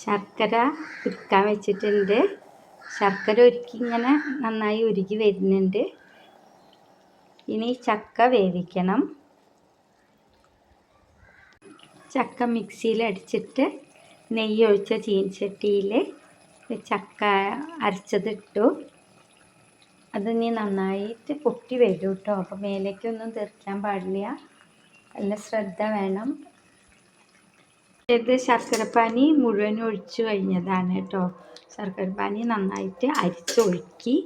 ശർക്കര ഉരുക്കാൻ വെച്ചിട്ടുണ്ട്. ശർക്കര ഉരുക്കി ഇങ്ങനെ നന്നായി ഉരുകി വരുന്നുണ്ട്. ഇനി ചക്ക വേവിക്കണം. ചക്ക മിക്സിയിൽ അടിച്ചിട്ട് നെയ്യ് ഒഴിച്ച ചീനച്ചട്ടിയിൽ ചക്ക അരച്ചതിട്ടു. അത് ഇനി നന്നായിട്ട് പൊട്ടി വരും കേട്ടോ. അപ്പോൾ മേലേക്കൊന്നും തെറിക്കാൻ പാടില്ല, നല്ല ശ്രദ്ധ വേണം. ഇത് ശർക്കരപ്പാനി മുഴുവൻ ഒഴിച്ചു കഴിഞ്ഞതാണ് കേട്ടോ. ശർക്കരപ്പാനി നന്നായിട്ട് അരിച്ചൊഴുക്കി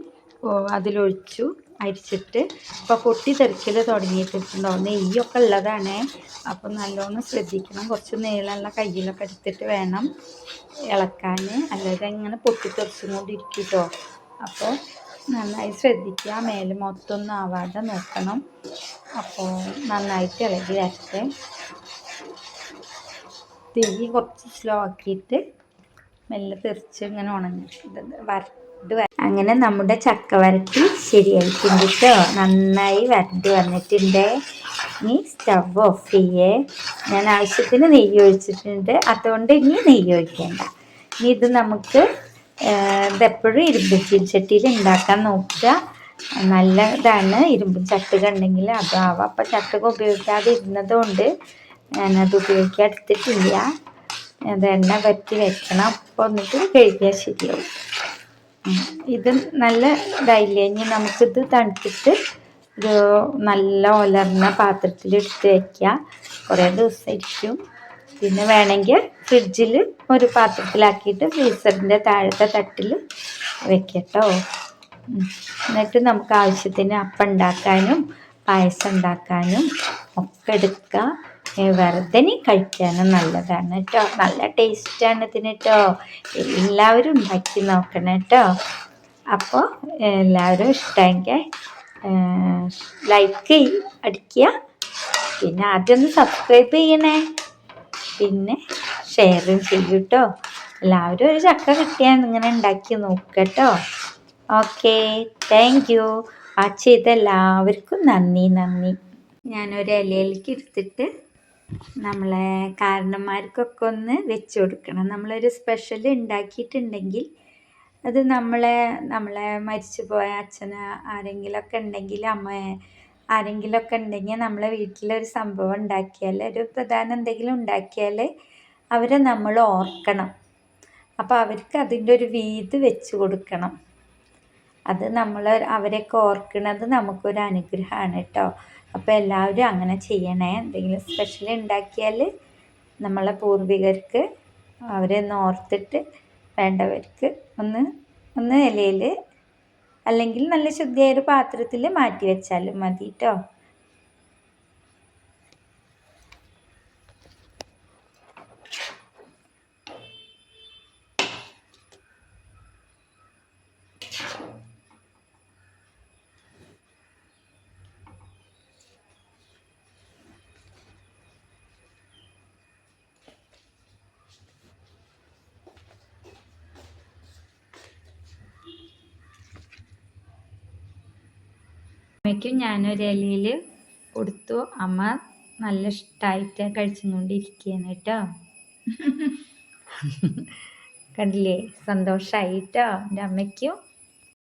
അതിലൊഴിച്ചു അരിച്ചിട്ട് ഇപ്പോൾ പൊട്ടി തെറിക്കൽ തുടങ്ങിയിട്ടുണ്ടോ. നെയ്യൊക്കെ ഉള്ളതാണ്, അപ്പം നല്ലോണം ശ്രദ്ധിക്കണം. കുറച്ച് നീളമുള്ള കയ്യിലൊക്കെ എടുത്തിട്ട് വേണം ഇളക്കാൻ, അല്ലാതെ ഇങ്ങനെ പൊട്ടിത്തെറിച്ചും കൊണ്ടിരിക്കും കേട്ടോ. അപ്പോൾ നന്നായി ശ്രദ്ധിക്കുക, മേലെ മൊത്തമൊന്നും ആവാതെ നോക്കണം. അപ്പോൾ നന്നായിട്ട് ഇളകി വരട്ടെ. തീ കുറച്ച് സ്ലോ ആക്കിയിട്ട് മെല്ലെ തെറിച്ച് ഇങ്ങനെ വരണ്ട്. അങ്ങനെ നമ്മുടെ ചക്ക വരട്ടി ശരിയായിട്ടുണ്ട് കേട്ടോ. നന്നായി വരണ്ട് വന്നിട്ടുണ്ട്. ഇനി സ്റ്റവ് ഓഫ് ചെയ്യേ. ഞാൻ ആവശ്യത്തിന് നെയ്യ് ഒഴിച്ചിട്ടുണ്ട്, അതുകൊണ്ട് ഇനി നെയ്യ് ഒഴിക്കേണ്ട. ഇനി ഇത് നമുക്ക് ഇതെപ്പോഴും ഇരുമ്പ് ചീനച്ചട്ടിയിൽ ഉണ്ടാക്കാൻ നോക്കുക. നല്ല ഇതാണ്. ഇരുമ്പ് ചട്ടുക ഉണ്ടെങ്കിൽ അതാവാം. അപ്പം ചട്ടുക ഉപയോഗിക്കാതെ ഇരുന്നതുകൊണ്ട് ഞാനത് ഉപയോഗിക്കാൻ എടുത്തിട്ടില്ല. അത് എണ്ണ പറ്റി വെക്കണം. അപ്പോൾ എന്നിട്ട് കഴുകിയാൽ ശരിയാവും. ഇത് നല്ല ഇതായില്ലേ. ഇനി നമുക്കിത് തണുത്തിട്ട് ഒരു നല്ല ഒലർന്ന പാത്രത്തിൽ എടുത്ത് വയ്ക്കുക. കുറേ ദിവസം ഇരിക്കും. പിന്നെ വേണമെങ്കിൽ ഫ്രിഡ്ജിൽ ഒരു പാത്രത്തിലാക്കിയിട്ട് ഫ്രീസറിൻ്റെ താഴത്തെ തട്ടിൽ വെക്കട്ടോ. എന്നിട്ട് നമുക്ക് ആവശ്യത്തിന് അപ്പം ഉണ്ടാക്കാനും പായസം ഉണ്ടാക്കാനും ഒക്കെ എടുക്കുക. വെറുതെ കഴിക്കാനും നല്ലതാണ് കേട്ടോ. നല്ല ടേസ്റ്റാണ് ഇതിന് കേട്ടോ. എല്ലാവരും ഉണ്ടാക്കി നോക്കണം കേട്ടോ. അപ്പോൾ എല്ലാവരും ഇഷ്ടമെങ്കിൽ ലൈക്ക് അടിക്കുക. പിന്നെ ആദ്യം ഒന്ന് സബ്സ്ക്രൈബ് ചെയ്യണേ, പിന്നെ ഷെയറും ചെയ്യും കേട്ടോ. എല്ലാവരും ഒരു ചക്ക കിട്ടിയാൽ ഇങ്ങനെ ഉണ്ടാക്കി നോക്കുക കേട്ടോ. Okay, thank you. വാച്ച് ചെയ്ത എല്ലാവർക്കും നന്ദി. ഞാനൊരു ഇലയിലേക്ക് എടുത്തിട്ട് നമ്മളെ കാരണന്മാർക്കൊക്കെ ഒന്ന് വെച്ച് കൊടുക്കണം. നമ്മളൊരു സ്പെഷ്യൽ ഉണ്ടാക്കിയിട്ടുണ്ടെങ്കിൽ അത് നമ്മളെ മരിച്ചു പോയ അച്ഛന് ആരെങ്കിലുമൊക്കെ ഉണ്ടെങ്കിൽ അമ്മ ആരെങ്കിലുമൊക്കെ ഉണ്ടെങ്കിൽ നമ്മളെ വീട്ടിലൊരു സംഭവം ഉണ്ടാക്കിയാൽ, ഒരു പ്രധാനം എന്തെങ്കിലും ഉണ്ടാക്കിയാൽ അവരെ നമ്മൾ ഓർക്കണം. അപ്പോൾ അവർക്ക് അതിൻ്റെ ഒരു വീത് വെച്ച് കൊടുക്കണം. അത് അവരെയൊക്കെ ഓർക്കുന്നത് നമുക്കൊരു അനുഗ്രഹമാണ് കേട്ടോ. അപ്പോൾ എല്ലാവരും അങ്ങനെ ചെയ്യണേ. എന്തെങ്കിലും സ്പെഷ്യൽ ഉണ്ടാക്കിയാൽ നമ്മളെ പൂർവികർക്ക് അവരെ ഒന്ന് ഓർത്തിട്ട് വേണ്ടവർക്ക് ഒന്ന് ഇലയിൽ അല്ലെങ്കിൽ നല്ല ശുദ്ധിയായൊരു പാത്രത്തിൽ മാറ്റി വെച്ചാലും മതി കേട്ടോ. അമ്മയ്ക്കും ഞാനൊരു ഇലയിൽ കൊടുത്തു. അമ്മ നല്ല ഇഷ്ടമായിട്ട് കഴിച്ചുകൊണ്ടിരിക്കുകയാണ് കേട്ടോ. കണ്ടില്ലേ, സന്തോഷമായി കേട്ടോ. എൻ്റെ അമ്മയ്ക്കും